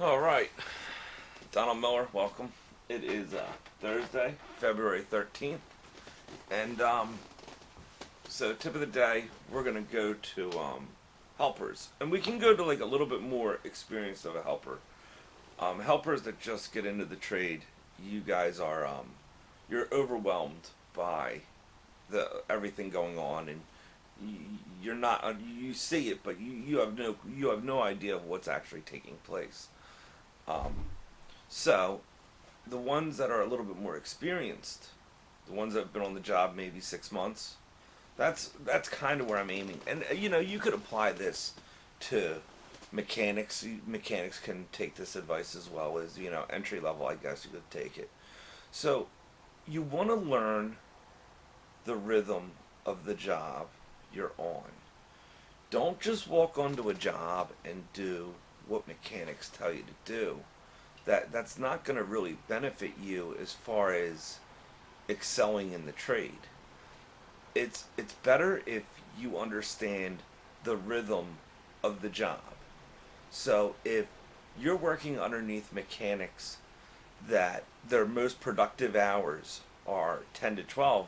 All right, Donald Miller, welcome. It is Thursday, February 13th, and so tip of the day, we're gonna go to helpers, and we can go to like a little bit more experience of a helper. Helpers that just get into the trade, you guys are you're overwhelmed by the everything going on, and you're not you see it, but you have no idea of what's actually taking place. Um, So, the ones that are a little bit more experienced, the ones that have been on the job maybe 6 months, that's kind of where I'm aiming. And you could apply this to mechanics. Mechanics can take this advice as well as entry level. I guess you could take it. So, you want to learn the rhythm of the job you're on. Don't just walk onto a job and do what mechanics tell you to do. That's not going to really benefit you as far as excelling in the trade. It's better if you understand the rhythm of the job. So if you're working underneath mechanics that their most productive hours are 10 to 12,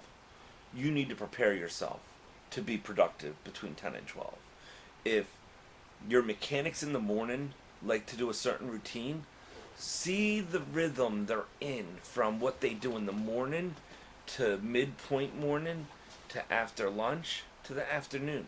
you need to prepare yourself to be productive between 10 and 12. If your mechanics in the morning like to do a certain routine, see the rhythm they're in from what they do in the morning to midpoint morning to after lunch to the afternoon.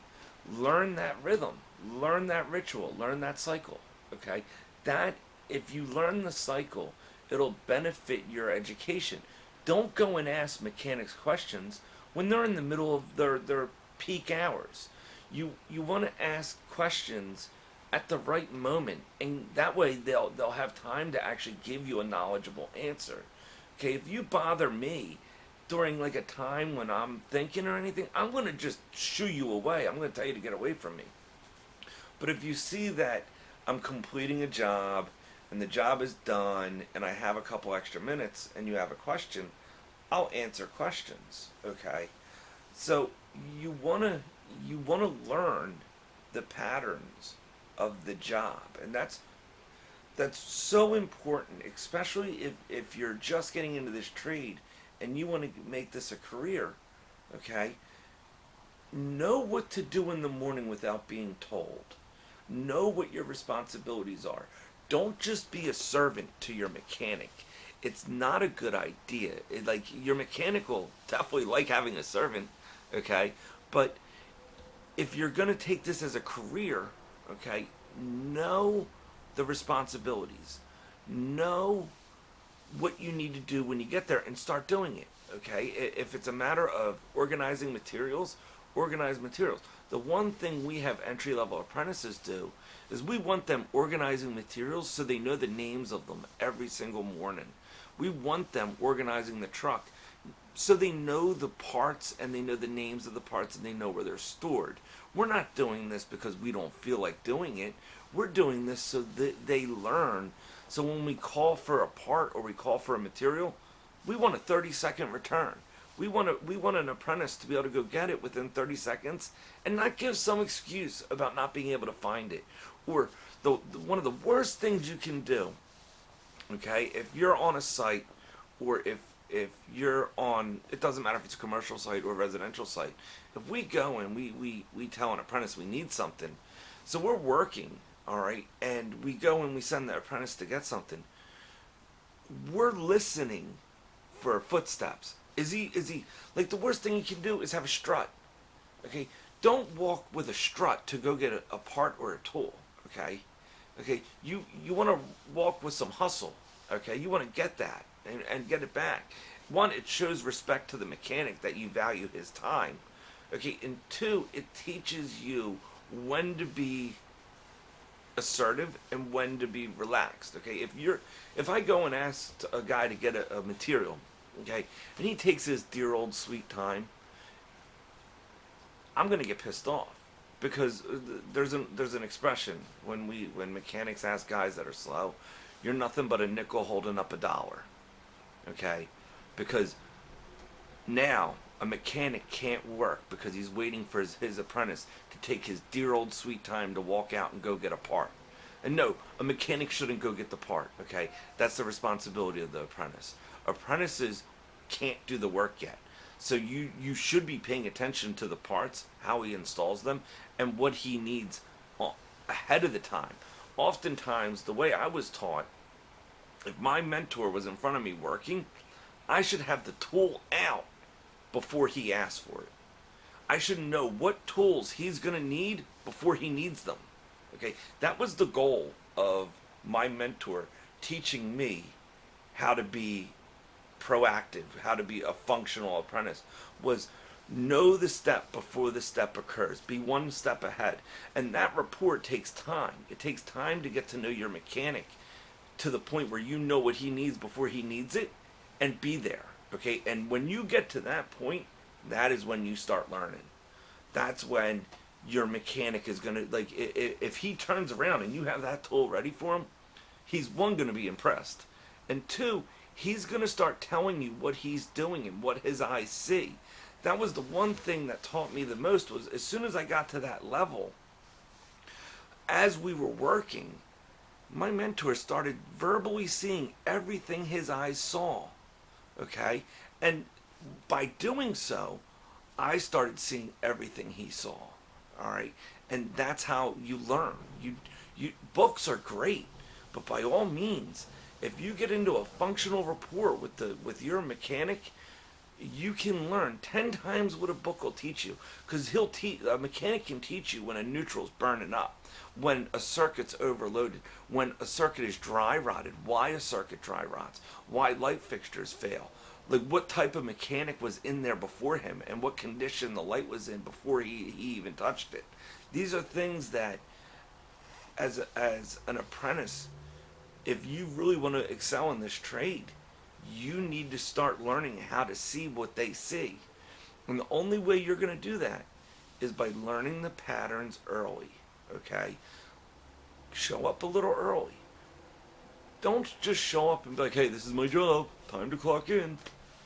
Learn that rhythm, learn that ritual, learn that cycle. Okay? That if you learn the cycle, it'll benefit your education. Don't go and ask mechanics questions when they're in the middle of their peak hours. You want to ask questions at the right moment, and that way they'll have time to actually give you a knowledgeable answer. Okay, if you bother me during like a time when I'm thinking or anything, I'm gonna just shoo you away. I'm gonna tell you to get away from me. But if you see that I'm completing a job and the job is done and I have a couple extra minutes and you have a question, I'll answer questions. Okay, so you wanna you wanna learn the patterns of the job, and that's so important, especially if you're just getting into this trade and you want to make this a career. Okay, know what to do in the morning without being told. Know what your responsibilities are. Don't just be a servant to your mechanic. It's not a good idea. Like, your mechanic will definitely like having a servant. Okay, but if you're going to take this as a career, okay, know the responsibilities. Know what you need to do when you get there and start doing it. Okay, if it's a matter of organizing materials, organize materials. The one thing we have entry level apprentices do is we want them organizing materials so they know the names of them every single morning. We want them organizing the truck so they know the parts and they know the names of the parts and they know where they're stored. We're not doing this because we don't feel like doing it. We're doing this so that they learn. So when we call for a part or we call for a material, we want a 30-second return. We want an apprentice to be able to go get it within 30 seconds and not give some excuse about not being able to find it. Or one of the worst things you can do, okay, if you're on a site, or if you're on, it doesn't matter if it's a commercial site or a residential site, if we go and we tell an apprentice we need something, so we're working, all right, and we go and we send the apprentice to get something, we're listening for footsteps. Is he like, the worst thing you can do is have a strut. Okay, don't walk with a strut to go get a part or a tool. Okay, okay, you want to walk with some hustle. Okay, you want to get that and get it back. One, it shows respect to the mechanic that you value his time. Okay, and two, it teaches you when to be assertive and when to be relaxed. Okay, if I go and ask a guy to get a material, okay, and he takes his dear old sweet time, I'm gonna get pissed off because there's an expression when mechanics ask guys that are slow, you're nothing but a nickel holding up a dollar. Okay, because now a mechanic can't work because he's waiting for his apprentice to take his dear old sweet time to walk out and go get a part. And no, a mechanic shouldn't go get the part, okay? That's the responsibility of the apprentice. Apprentices can't do the work yet. So you should be paying attention to the parts, how he installs them, and what he needs ahead of the time. Oftentimes, the way I was taught, if my mentor was in front of me working, I should have the tool out before he asks for it. I should know what tools he's going to need before he needs them. Okay, that was the goal of my mentor teaching me how to be proactive, how to be a functional apprentice, was know the step before the step occurs. Be one step ahead. And that rapport takes time. It takes time to get to know your mechanic to the point where you know what he needs before he needs it, and be there. Okay, and when you get to that point, that is when you start learning. That's when your mechanic is gonna, like, if he turns around and you have that tool ready for him, he's one, gonna be impressed, and two, he's gonna start telling you what he's doing and what his eyes see. That was the one thing that taught me the most, was as soon as I got to that level, as we were working, my mentor started verbally seeing everything his eyes saw. Okay, and by doing so, I started seeing everything he saw. All right, and that's how you learn. You books are great, but by all means, if you get into a functional rapport with your mechanic, you can learn 10 times what a book will teach you, because a mechanic can teach you when a neutral's burning up, when a circuit's overloaded, when a circuit is dry rotted, why a circuit dry rots, why light fixtures fail, like what type of mechanic was in there before him, and what condition the light was in before he even touched it. These are things that, as an apprentice, if you really want to excel in this trade, you need to start learning how to see what they see. And the only way you're going to do that is by learning the patterns early. Okay? Show up a little early. Don't just show up and be like, hey, this is my job, time to clock in.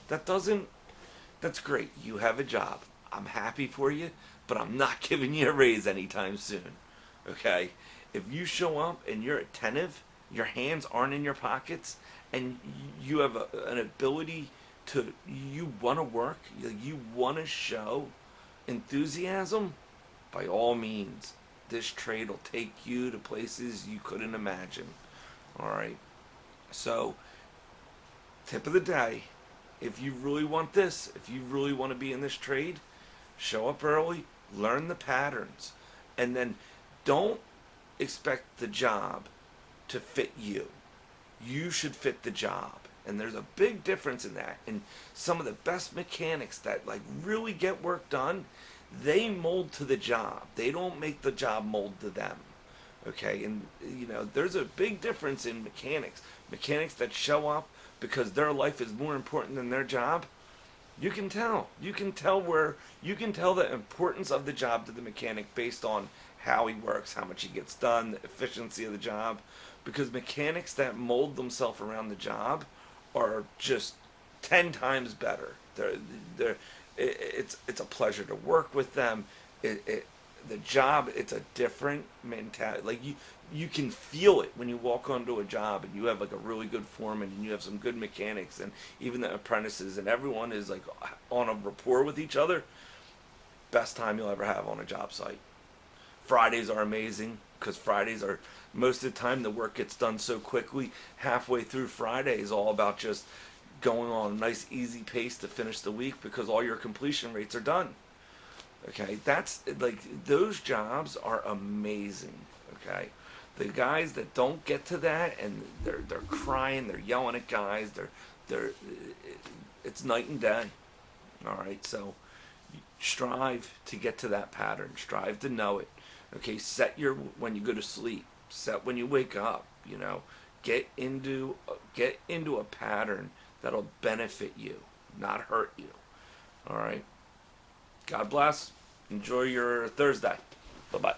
That's great. You have a job. I'm happy for you, but I'm not giving you a raise anytime soon. Okay? If you show up and you're attentive, your hands aren't in your pockets, and you have an ability to, you want to work, you want to show enthusiasm, by all means, this trade will take you to places you couldn't imagine. All right. So, tip of the day, if you really want this, if you really want to be in this trade, show up early, learn the patterns, and then don't expect the job to fit you. You should fit the job. And there's a big difference in that. And some of the best mechanics that like really get work done, they mold to the job. They don't make the job mold to them. Okay? And there's a big difference in mechanics. Mechanics that show up because their life is more important than their job. You can tell. You can tell the importance of the job to the mechanic based on how he works, how much he gets done, the efficiency of the job. Because mechanics that mold themselves around the job are just 10 times better. It's a pleasure to work with them. The job, it's a different mentality. Like you can feel it when you walk onto a job and you have like a really good foreman and you have some good mechanics and even the apprentices and everyone is like on a rapport with each other. Best time you'll ever have on a job site. Fridays are amazing because Fridays are, most of the time the work gets done so quickly. Halfway through Friday is all about just going on a nice easy pace to finish the week because all your completion rates are done. Okay, that's like, those jobs are amazing. Okay, the guys that don't get to that and they're crying, they're yelling at guys, it's night and day. All right, so strive to get to that pattern. Strive to know it. Okay, set when you go to sleep. Set when you wake up. Get into a pattern that'll benefit you, not hurt you. All right. God bless. Enjoy your Thursday. Bye-bye.